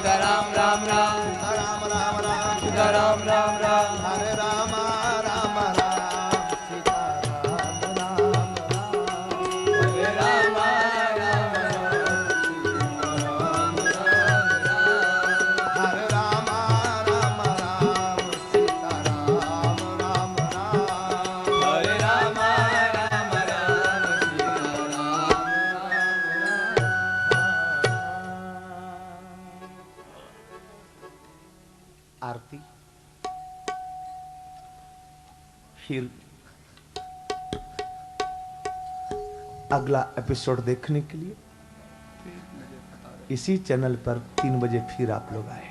सीताराम राम राम राम राम राम सीताराम राम राम हरे राम राम राम सीताराम राम राम हरे राम राम राम हरे राम राम राम सीताराम राम राम हरे राम राम राम सीताराम आरती फिर अगला एपिसोड देखने के लिए इसी चैनल पर 3 बजे फिर आप लोग आए।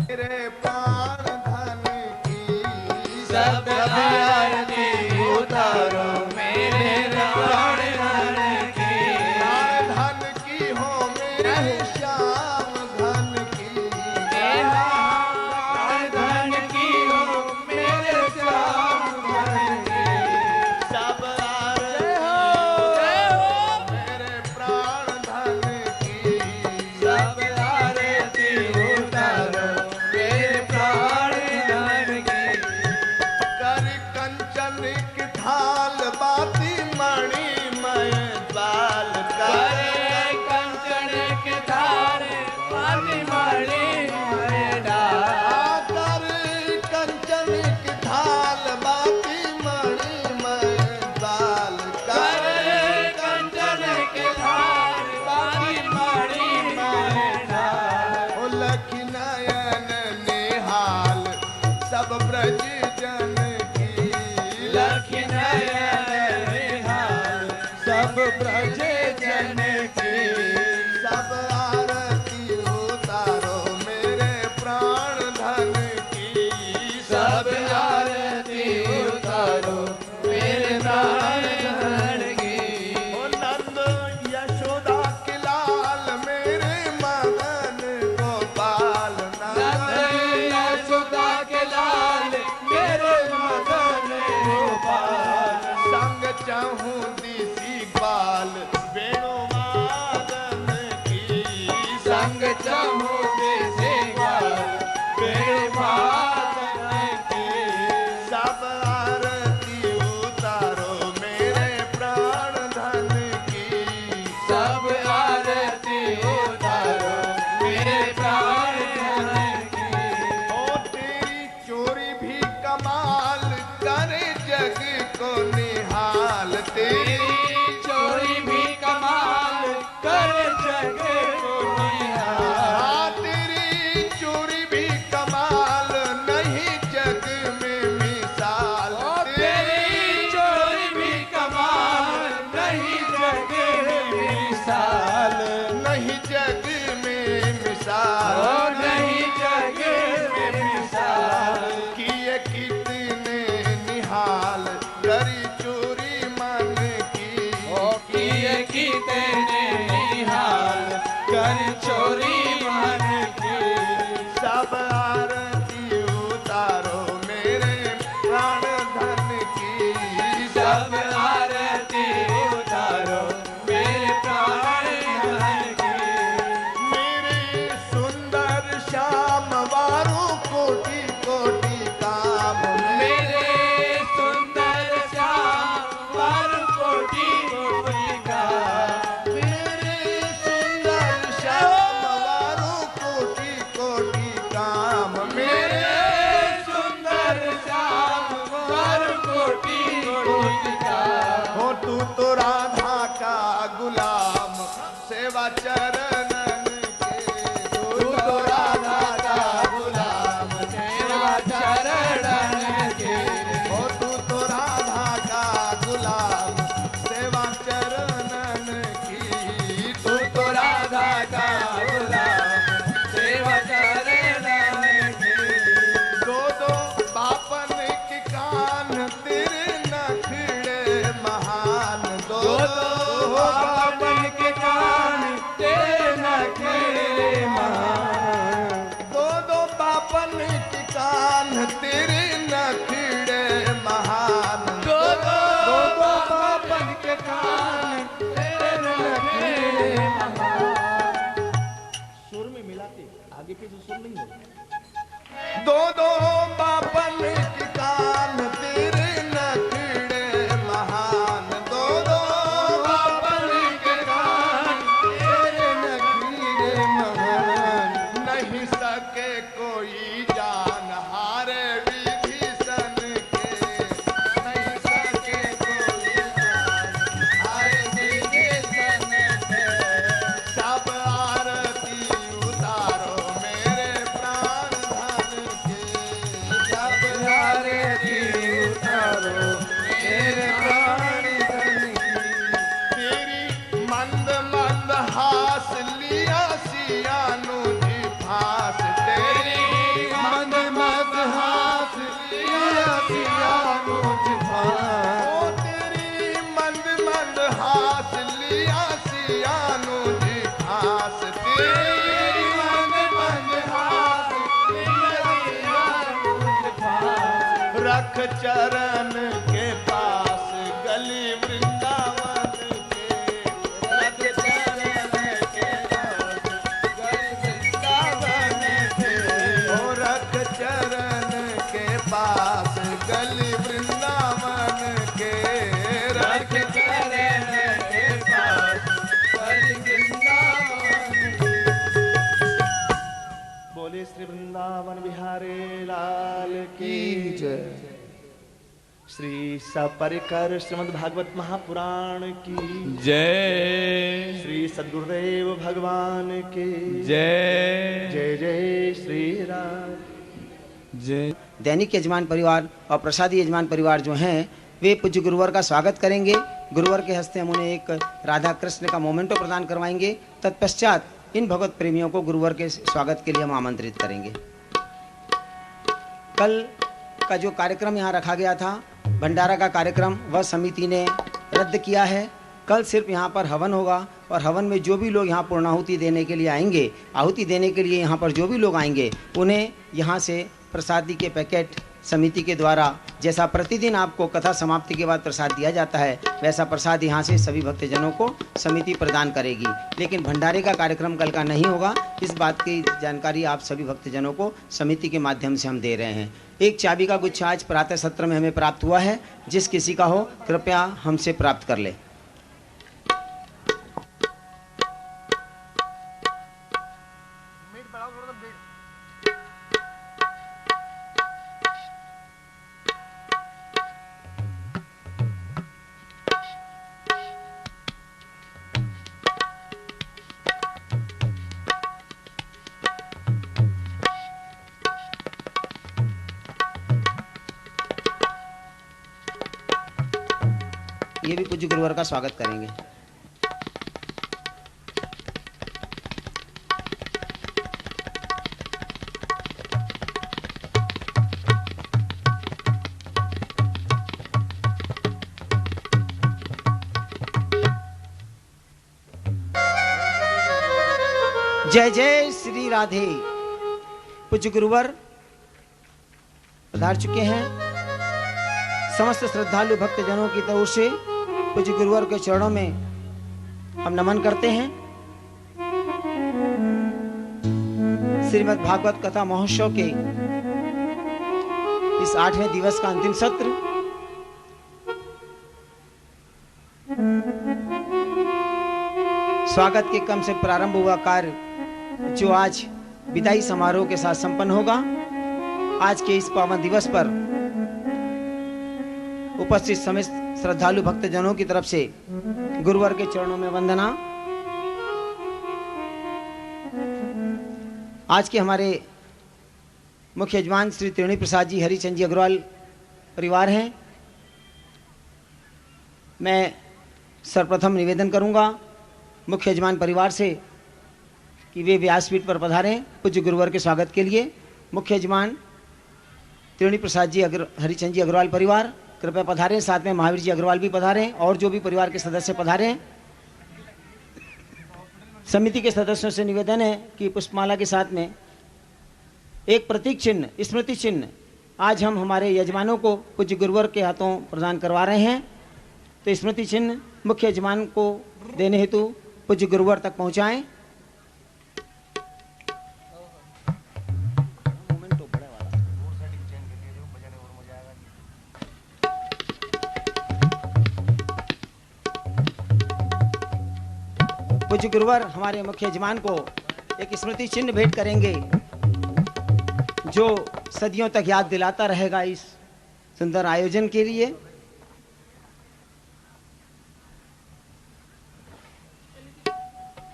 मेरे प्राण धन की सब आरती उतारो मेरे प्राण धन की प्राण धन की हो मेरे श्याम धन की प्राण धन की हो मेरे श्याम धन की सब आरती मेरे प्राण धन की सब आरती उतारो मेरे प्राण धन की कर कंचन की थाल बाती मणि मय बाल कर कंचन के धारे पानी मणि कर कंचन की थाल बाती मणि मय बाल कर कंचन के धार पानी मणि ओ लखी नयन निहाल सब ब्रज जन की लखी नयन निहाल सब ब्रज जन की सब आरती उतारो मेरे प्राण धन की सब आरती उतारो मेरे प्राण धन की ओ नंद यशोदा के लाल मेरे मदन गोपाल नंद यशोदा के लाल मेरे मदन गोपाल संग चाहूं दिसी बाल वेणु वादन की संग चाहूं देसे गाल मेरे मातन की सब आरती उतारो मेरे प्राण धन की सब आरती उतारो मेरे प्राण धन की ओ तेरी चोरी भी कमाल करे जग को निहाल तेरी तेरी चोरी भी कमाल कर जग को निहाल हाँ, तेरी चोरी भी कमाल नहीं जग में मिसाल तेरी चोरी भी कमाल नहीं जग में मिसाल नहीं जग में मिसाल ओ नहीं जग में मिसाल किए कितने निहाल करी चोरी मन की ओ किए कितने निहाल कर चोरी मन की सब आरती उतारो मेरे प्राण धन की सब आरती उतारो मेरे प्राण धन की मेरे सुंदर श्याम वारू कोटि कोटि काम मेरे सुंदर श्याम वर कोटि कोटि का मेरे सुंदर श्याम वारू कोटि कोटि काम मेरे सुंदर श्याम वर कोटि कोटि का हो तू तो राधा का गुलाम सेवा चरणन के तू तो राधा का गुलाम सेवा चरणन के हो तू तो राधा का गुलाम सेवा चरणन की तू तो राधा का गुलाम सेवा चरणन की दो दो बापन के कान तेरे नखड़े महान दो दो दो बाबन के कान तेरे आगे पीछे सुन नहीं होगा। दो दो बापन की कान तेरे नखड़े महान, दो दो बापन के कान तेरे नखड़े महान, नहीं सके कोई जान हारे विभीषण के, नहीं सके कोई जान हारे विभीषण के, सब आरती उतारो मेरे प्राण धन के, सब आरती उतारो मेरे प्राण धन की, तेरी मंद मंद हास लिया सियानु जी फास, तेरी मंद मंद हास लिया सियानु जी फास, ओ तेरी मंद मंद हास लिया सियानु जी फास, तेरी मंद मंद हास लिया सियानु जी फास, रख चरण के पास गली वृंदावन के, रख चरण के पास गली वृंदावन के, ओ रख चरण के पास गली वृंदावन के, रख चरण के पास गली वृंदावन के। बोले श्री वृंदावन बिहारी लाल की जय। श्री सपरिकर श्रीमद् भागवत महापुराण की जय, श्री सद्गुरुदेव भगवान की जय, जय जय श्री राम। जय। दैनिक यजमान परिवार और प्रसादी यजमान परिवार जो हैं वे पूज्य गुरुवर का स्वागत करेंगे। गुरुवर के हस्ते हम उन्हें एक राधा कृष्ण का मोमेंटो प्रदान करवाएंगे। तत्पश्चात इन भगवत प्रेमियों को गुरुवर के स्वागत के लिए हम आमंत्रित करेंगे। कल का जो कार्यक्रम यहाँ रखा गया था, भंडारा का कार्यक्रम, वह समिति ने रद्द किया है। कल सिर्फ यहाँ पर हवन होगा और हवन में जो भी लोग यहाँ पूर्णाहुति देने के लिए आएंगे, आहुति देने के लिए यहाँ पर जो भी लोग आएंगे, उन्हें यहाँ से प्रसादी के पैकेट समिति के द्वारा, जैसा प्रतिदिन आपको कथा समाप्ति के बाद प्रसाद दिया जाता है, वैसा प्रसाद यहाँ से सभी भक्तजनों को समिति प्रदान करेगी। लेकिन भंडारे का कार्यक्रम कल का नहीं होगा, इस बात की जानकारी आप सभी भक्तजनों को समिति के माध्यम से हम दे रहे हैं। एक चाबी का गुच्छा आज प्रातः सत्र में हमें प्राप्त हुआ है, जिस किसी का हो कृपया हमसे प्राप्त कर ले। ये भी पूज्य गुरुवर का स्वागत करेंगे। जय जय श्री राधे। पूज्य गुरुवर पधार चुके हैं। समस्त श्रद्धालु भक्तजनों की तरफ से पूज्य गुरुवर के चरणों में हम नमन करते हैं। श्रीमद् भागवत कथा महोत्सव के इस 8वें दिवस का अंतिम सत्र स्वागत के क्रम से प्रारंभ हुआ कार्य, जो आज विदाई समारोह के साथ संपन्न होगा। आज के इस पावन दिवस पर उपस्थित समस्त श्रद्धालु भक्तजनों की तरफ से गुरुवर के चरणों में वंदना। आज के हमारे मुख्य यजमान श्री त्रिवेणी प्रसाद जी हरिचंद जी अग्रवाल परिवार हैं। मैं सर्वप्रथम निवेदन करूंगा मुख्य यजमान परिवार से कि वे व्यासपीठ पर पधारें पूज्य गुरुवर के स्वागत के लिए। मुख्य यजमान त्रिवेणी प्रसाद जी हरिचंद जी अग्रवाल परिवार कृपया पधारें। साथ में महावीर जी अग्रवाल भी पधारें और जो भी परिवार के सदस्य पधारें। समिति के सदस्यों से निवेदन है कि पुष्पमाला के साथ में एक प्रतीक चिन्ह, स्मृति चिन्ह आज हम हमारे यजमानों को पूज्य गुरुवर के हाथों प्रदान करवा रहे हैं। तो स्मृति चिन्ह मुख्य यजमान को देने हेतु पूज्य गुरुवर तक पहुंचाएं। पूज्य गुरुवर हमारे मुख्य यजमान को एक स्मृति चिन्ह भेंट करेंगे जो सदियों तक याद दिलाता रहेगा इस सुंदर आयोजन के लिए।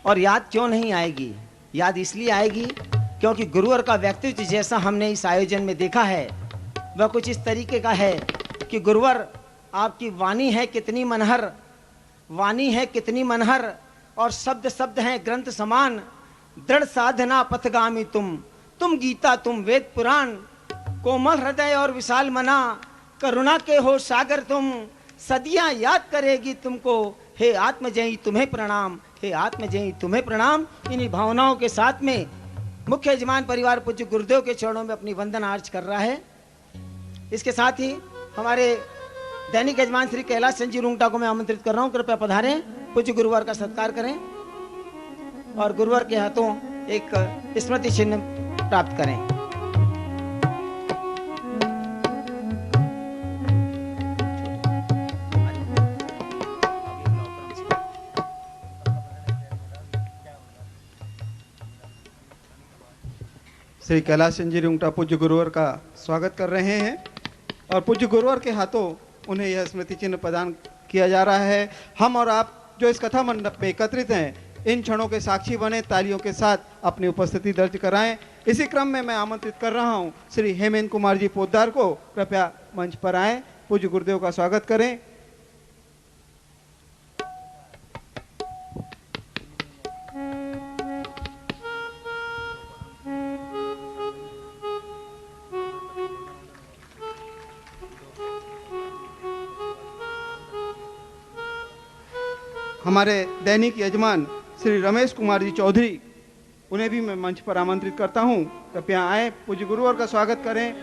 और याद क्यों नहीं आएगी? याद इसलिए आएगी क्योंकि गुरुवर का व्यक्तित्व जैसा हमने इस आयोजन में देखा है वह कुछ इस तरीके का है कि गुरुवर आपकी वाणी है कितनी मनहर, वाणी है कितनी मनहर, और शब्द शब्द हैं ग्रंथ समान। दृढ़ साधना पथगामी तुम गीता तुम वेद पुराण, कोमल हृदय और विशाल मना, करुणा के हो सागर तुम, सदियां याद करेगी तुमको, हे आत्मजयी तुम्हें प्रणाम, हे आत्मजयी तुम्हें प्रणाम। इन्हीं भावनाओं के साथ में मुख्य यजमान परिवार पूज्य गुरुदेव के चरणों में अपनी वंदन आर्च कर रहा है। इसके साथ ही हमारे दैनिक यजमान श्री कैलाश चंद जी रुंगटा को मैं आमंत्रित कर रहा हूं, कृपया पधारें, पूज्य गुरुवर का सत्कार करें और गुरुवर के हाथों एक स्मृति चिन्ह प्राप्त करें। श्री कैलाश चंद जी रुंगटा पूज्य गुरुवर का स्वागत कर रहे हैं और पूज्य गुरुवर के हाथों उन्हें यह स्मृति चिन्ह प्रदान किया जा रहा है। हम और आप जो इस कथा मंडप में एकत्रित हैं इन क्षणों के साक्षी बने, तालियों के साथ अपनी उपस्थिति दर्ज कराएं। इसी क्रम में मैं आमंत्रित कर रहा हूं श्री हेमेंद्र कुमार जी पोद्दार को, कृपया मंच पर आएं, पूज्य गुरुदेव का स्वागत करें। हमारे दैनिक यजमान श्री रमेश कुमार जी चौधरी, उन्हें भी मैं मंच पर आमंत्रित करता हूं, कृपया आए, पूज्य गुरुवर का स्वागत करें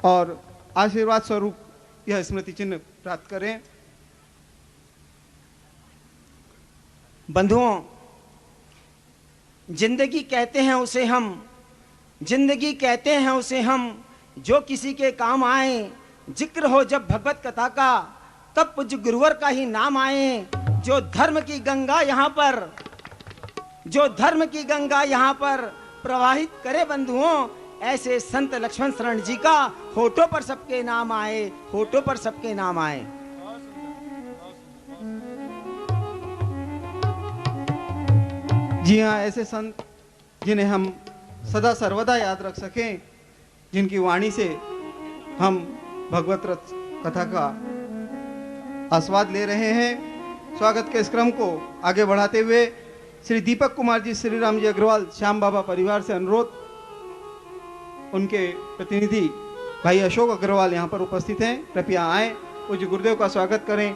और आशीर्वाद स्वरूप यह स्मृति चिन्ह प्राप्त करें। बंधुओं, जिंदगी कहते हैं उसे हम, जिंदगी कहते हैं उसे हम, जो किसी के काम आए, जिक्र हो जब भगवत कथा का तब पूज्य गुरुवर का ही नाम आए। जो धर्म की गंगा यहाँ पर, जो धर्म की गंगा यहाँ पर प्रवाहित करे बंधुओं, ऐसे संत लक्ष्मण शरण जी का होठों पर सबके नाम आए, होठों पर सबके नाम आए। जी हाँ, ऐसे संत जिन्हें हम सदा सर्वदा याद रख सकें, जिनकी वाणी से हम भगवत रथ कथा का आस्वाद ले रहे हैं। स्वागत के इस क्रम को आगे बढ़ाते हुए श्री दीपक कुमार जी श्री राम जी अग्रवाल श्याम बाबा परिवार से अनुरोध, उनके प्रतिनिधि भाई अशोक अग्रवाल यहाँ पर उपस्थित हैं, कृपया आए, पूज्य गुरुदेव का स्वागत करें।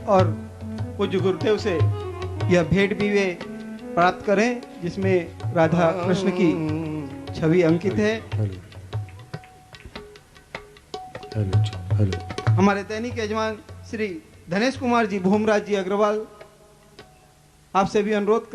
और पूज्य गुरुदेव से यह भेंट भी वे प्राप्त करें जिसमें राधा कृष्ण की छवि अंकित है। हमारे दैनिक यजमान श्री धनेश कुमार जी भूमराज जी अग्रवाल, आपसे भी अनुरोध